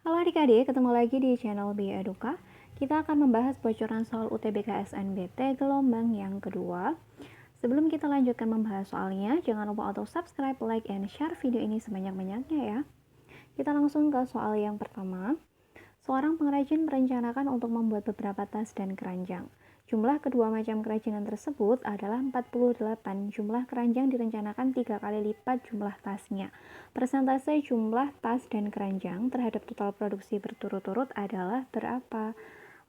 Halo adik-adik, ketemu lagi di channel Bi Eduka. Kita akan membahas bocoran soal UTBK SNBT gelombang yang kedua. Sebelum kita lanjutkan membahas soalnya, jangan lupa untuk subscribe, like, and share video ini sebanyak-banyaknya ya. Kita langsung ke soal yang pertama. Seorang pengrajin merencanakan untuk membuat beberapa tas dan keranjang. Jumlah kedua macam kerajinan tersebut adalah 48. Jumlah keranjang direncanakan 3 kali lipat jumlah tasnya. Persentase jumlah tas dan keranjang terhadap total produksi berturut-turut adalah berapa?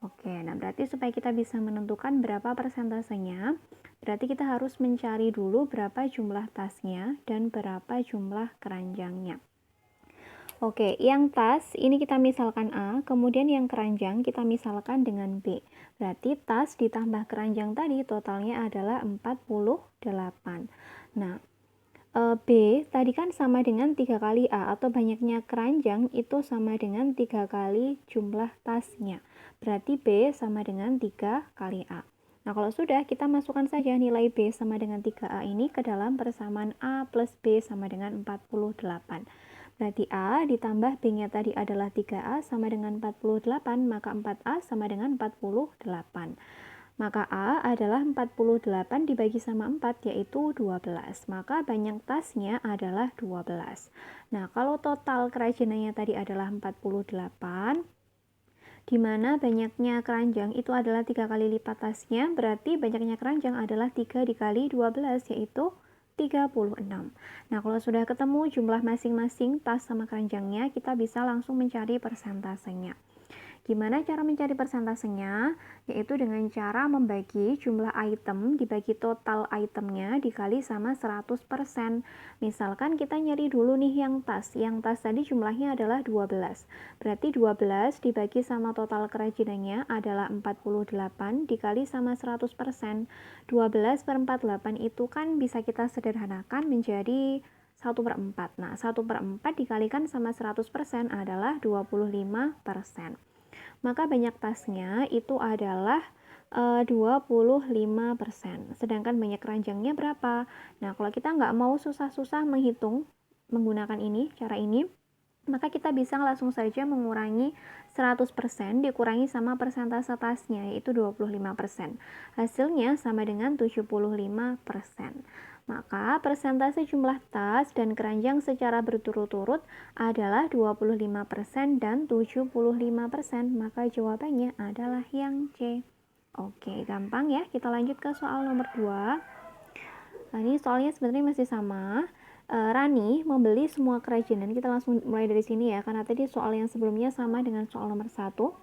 Oke, nah berarti supaya kita bisa menentukan berapa persentasenya, berarti kita harus mencari dulu berapa jumlah tasnya dan berapa jumlah keranjangnya. Oke, yang tas ini kita misalkan A, kemudian yang keranjang kita misalkan dengan B. Berarti tas ditambah keranjang tadi totalnya adalah 48. Nah, B tadi kan sama dengan 3 kali A, atau banyaknya keranjang itu sama dengan 3 kali jumlah tasnya. Berarti B sama dengan 3 kali A. Nah, kalau sudah, kita masukkan saja nilai B sama dengan 3A ini ke dalam persamaan A plus B sama dengan 48. Berarti A ditambah B-nya tadi adalah 3A sama dengan 48, maka 4A sama dengan 48. Maka A adalah 48 dibagi sama 4, yaitu 12. Maka banyak tasnya adalah 12. Nah, kalau total kerajinannya tadi adalah 48, di mana banyaknya keranjang itu adalah 3 kali lipat tasnya, berarti banyaknya keranjang adalah 3 dikali 12, yaitu 36. Nah, kalau sudah ketemu jumlah masing-masing tas sama keranjangnya, kita bisa langsung mencari persentasenya. Gimana cara mencari persentasenya? Yaitu dengan cara membagi jumlah item dibagi total itemnya dikali sama 100%. Misalkan kita nyari dulu nih yang tas. Yang tas tadi jumlahnya adalah 12. Berarti 12 dibagi sama total kerajinannya adalah 48 dikali sama 100%. 12 per 48 itu kan bisa kita sederhanakan menjadi 1/4. Nah, 1/4 dikalikan sama 100% adalah 25%. Maka banyak tasnya itu adalah 25%. Sedangkan banyak keranjangnya berapa? Nah, kalau kita nggak mau susah-susah menghitung menggunakan cara ini, maka kita bisa langsung saja mengurangi 100% dikurangi sama persentase tasnya, yaitu 25%. Hasilnya sama dengan 75%. Maka persentase jumlah tas dan keranjang secara berturut-turut adalah 25% dan 75%. Maka jawabannya adalah yang C. Oke, gampang ya. Kita lanjut ke soal nomor 2. Nah, ini soalnya sebenarnya masih sama. Rani membeli semua kerajinan. Kita langsung mulai dari sini ya, karena tadi soal yang sebelumnya sama dengan soal nomor 1.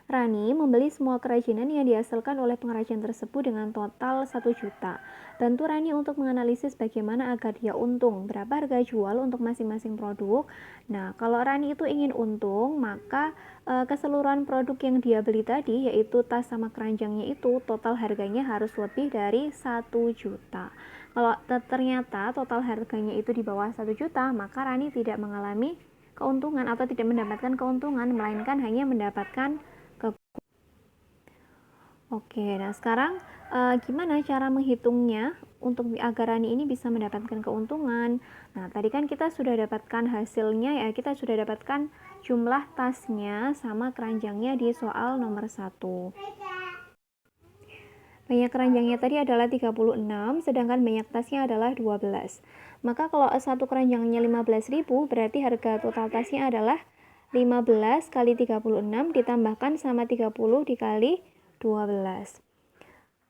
Rani membeli semua kerajinan yang dihasilkan oleh pengrajin tersebut dengan total 1 juta. Bantu Rani untuk menganalisis bagaimana agar dia untung. Berapa harga jual untuk masing-masing produk? Nah, kalau Rani itu ingin untung, maka keseluruhan produk yang dia beli tadi, yaitu tas sama keranjangnya itu, total harganya harus lebih dari 1 juta. Kalau ternyata total harganya itu di bawah 1 juta, maka Rani tidak mengalami keuntungan atau tidak mendapatkan keuntungan, melainkan hanya mendapatkan Oke, nah sekarang gimana cara menghitungnya untuk agar Rani ini bisa mendapatkan keuntungan? Nah, tadi kan kita sudah dapatkan hasilnya ya, kita sudah dapatkan jumlah tasnya sama keranjangnya di soal nomor 1. Banyak keranjangnya tadi adalah 36, sedangkan banyak tasnya adalah 12. Maka kalau satu keranjangnya 15.000, berarti harga total tasnya adalah 15 kali 36 ditambahkan sama 30 dikali 12.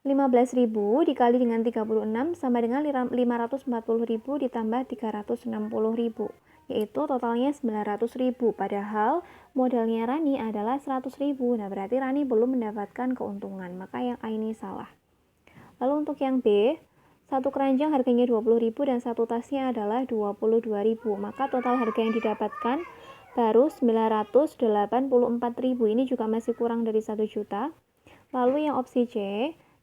15.000 dikali dengan 36 sama dengan 540.000 ditambah 360.000, yaitu totalnya 900.000. Padahal modalnya Rani adalah 100.000. Nah, berarti Rani belum mendapatkan keuntungan, maka yang A ini salah. Lalu untuk yang B, satu keranjang harganya 20.000 dan satu tasnya adalah 22.000. Maka total harga yang didapatkan baru 984.000. Ini juga masih kurang dari 1 juta. Lalu yang opsi C,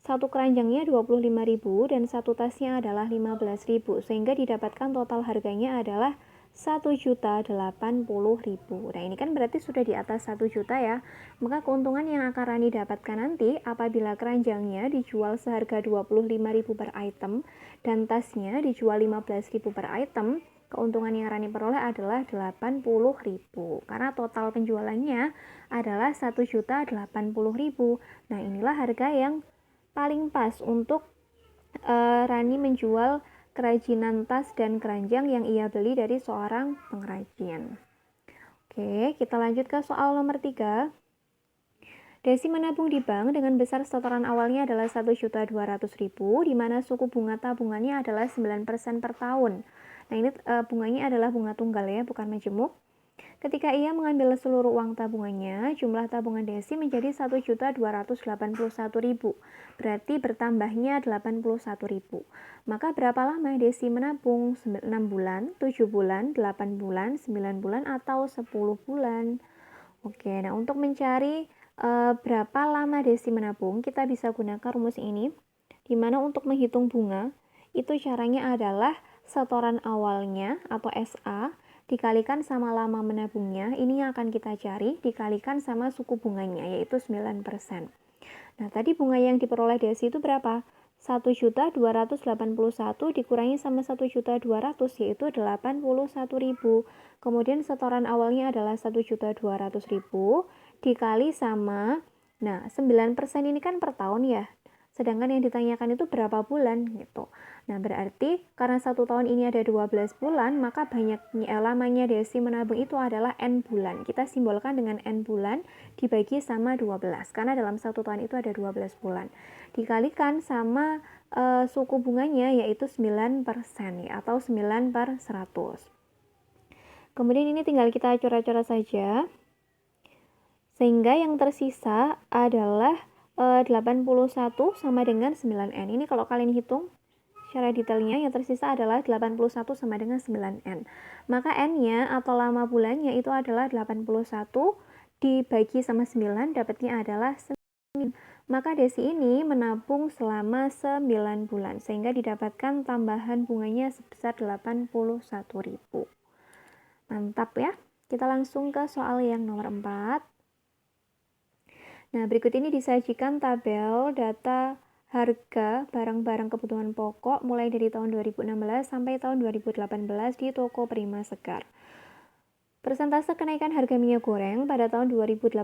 satu keranjangnya 25.000 dan satu tasnya adalah 15.000, sehingga didapatkan total harganya adalah 1.080.000. Nah, ini kan berarti sudah di atas 1 juta ya. Maka keuntungan yang akan Rani dapatkan nanti apabila keranjangnya dijual seharga 25.000 per item dan tasnya dijual 15.000 per item, keuntungan yang Rani peroleh adalah 80.000 karena total penjualannya adalah 1.080.000. Nah, inilah harga yang paling pas untuk Rani menjual kerajinan tas dan keranjang yang ia beli dari seorang pengrajin. Oke, kita lanjut ke soal nomor 3. Desi menabung di bank dengan besar setoran awalnya adalah 1.200.000, di mana suku bunga tabungannya adalah 9% per tahun. Nah, ini bunganya adalah bunga tunggal ya, bukan majemuk. Ketika ia mengambil seluruh uang tabungannya, jumlah tabungan Desi menjadi 1.281.000. Berarti bertambahnya 81.000. Maka berapa lama Desi menabung? 6 bulan, 7 bulan, 8 bulan, 9 bulan, atau 10 bulan? Oke, nah untuk mencari berapa lama Desi menabung, kita bisa gunakan rumus ini, di mana untuk menghitung bunga, itu caranya adalah setoran awalnya atau SA dikalikan sama lama menabungnya, ini yang akan kita cari, dikalikan sama suku bunganya, yaitu 9%. Nah, tadi bunga yang diperoleh Desi itu berapa? 1.281 dikurangi sama 1.200, yaitu 81.000. Kemudian setoran awalnya adalah 1.200.000 dikali sama, nah 9% ini kan per tahun ya, sedangkan yang ditanyakan itu berapa bulan gitu. Nah, berarti karena 1 tahun ini ada 12 bulan, maka lamanya Desi menabung itu adalah N bulan. Kita simbolkan dengan N bulan dibagi sama 12, karena dalam 1 tahun itu ada 12 bulan. Dikalikan sama suku bunganya yaitu 9% ya, atau 9/100. Kemudian ini tinggal kita coret-coret saja, sehingga yang tersisa adalah 81 sama dengan 9N. Ini kalau kalian hitung secara detailnya, yang tersisa adalah 81 sama dengan 9N. Maka N-nya atau lama bulannya itu adalah 81 dibagi sama 9, dapatnya adalah 9. Maka Desi ini menabung selama 9 bulan, sehingga didapatkan tambahan bunganya sebesar 81.000. Mantap ya. Kita langsung ke soal yang nomor 4. Nah, berikut ini disajikan tabel data harga barang-barang kebutuhan pokok mulai dari tahun 2016 sampai tahun 2018 di toko Prima Segar. Persentase kenaikan harga minyak goreng pada tahun 2018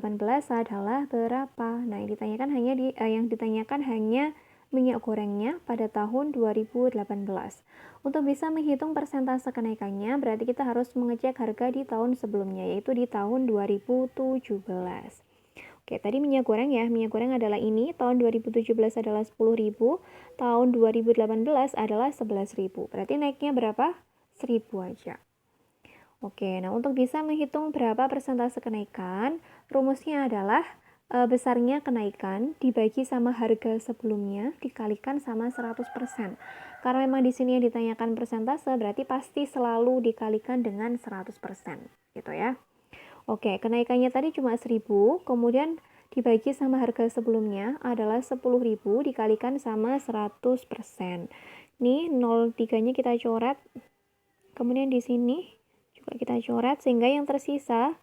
adalah berapa? Nah, yang ditanyakan hanya minyak gorengnya pada tahun 2018. Untuk bisa menghitung persentase kenaikannya, berarti kita harus mengecek harga di tahun sebelumnya, yaitu di tahun 2017. Oke, tadi minyak goreng ya. Minyak goreng adalah ini, tahun 2017 adalah 10.000, tahun 2018 adalah 11.000. Berarti naiknya berapa? 1.000 aja. Oke, nah untuk bisa menghitung berapa persentase kenaikan, rumusnya adalah besarnya kenaikan dibagi sama harga sebelumnya dikalikan sama 100%. Karena memang di sini yang ditanyakan persentase, berarti pasti selalu dikalikan dengan 100%, gitu ya. Oke, kenaikannya tadi cuma 1.000, kemudian dibagi sama harga sebelumnya adalah 10.000 dikalikan sama 100%. Nih 0,3-nya kita coret. Kemudian di sini juga kita coret, sehingga yang tersisa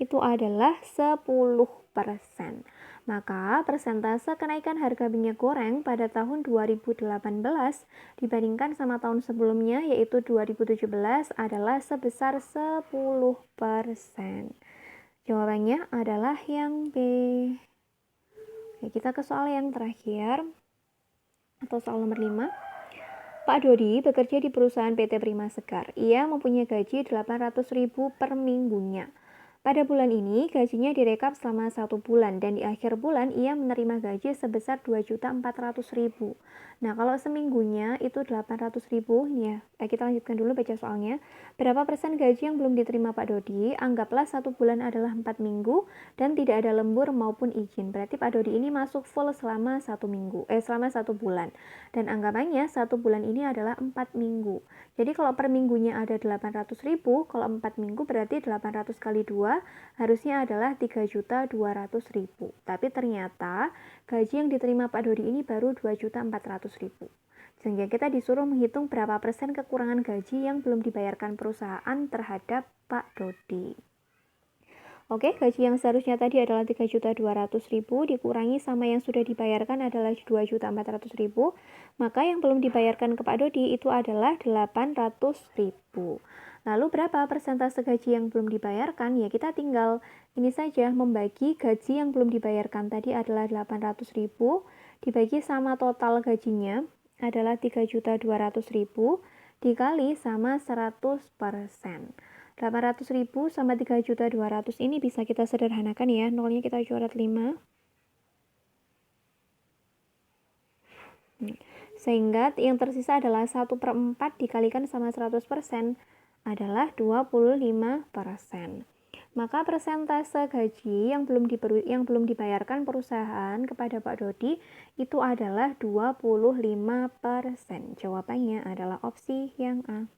itu adalah 10%. Maka persentase kenaikan harga minyak goreng pada tahun 2018 dibandingkan sama tahun sebelumnya yaitu 2017 adalah sebesar 10%. Jawabannya adalah yang B. Oke, kita ke soal yang terakhir atau soal nomor 5. Pak Dodi bekerja di perusahaan PT Prima Segar. Ia mempunyai gaji 800.000 per minggunya. Pada bulan ini, gajinya direkap selama 1 bulan dan di akhir bulan ia menerima gaji sebesar 2.400.000. Nah, kalau seminggunya itu 800.000 nih ya. Kita lanjutkan dulu baca soalnya. Berapa persen gaji yang belum diterima Pak Dodi? Anggaplah 1 bulan adalah 4 minggu dan tidak ada lembur maupun izin. Berarti Pak Dodi ini masuk full selama 1 bulan. Dan anggapannya 1 bulan ini adalah 4 minggu. Jadi kalau per minggunya ada 800.000, kalau 4 minggu berarti 800 kali 2 harusnya adalah 3.200.000. Tapi ternyata gaji yang diterima Pak Dodi ini baru 2.400.000. Sehingga kita disuruh menghitung berapa persen kekurangan gaji yang belum dibayarkan perusahaan terhadap Pak Dodi. Oke, gaji yang seharusnya tadi adalah 3.200.000 dikurangi sama yang sudah dibayarkan adalah 2.400.000. Maka yang belum dibayarkan ke Pak Dodi itu adalah 800.000. Lalu berapa persentase gaji yang belum dibayarkan? Ya kita tinggal ini saja membagi gaji yang belum dibayarkan tadi adalah 800.000 dibagi sama total gajinya adalah 3.200.000 dikali sama 100%. 800.000 sama 3.200.000 ini bisa kita sederhanakan ya, nolnya kita coret 5. Sehingga yang tersisa adalah 1/4 dikalikan sama 100% adalah 25%. Maka persentase gaji yang belum dibayarkan perusahaan kepada Pak Dodi itu adalah 25%. Jawabannya adalah opsi yang A.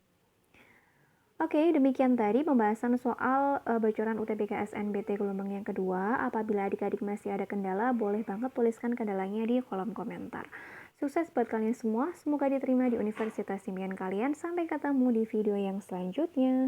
Oke, demikian tadi pembahasan soal bocoran UTBK SNBT gelombang yang kedua. Apabila adik-adik masih ada kendala, boleh banget tuliskan kendalanya di kolom komentar. Sukses buat kalian semua, semoga diterima di Universitas Impian kalian. Sampai ketemu di video yang selanjutnya.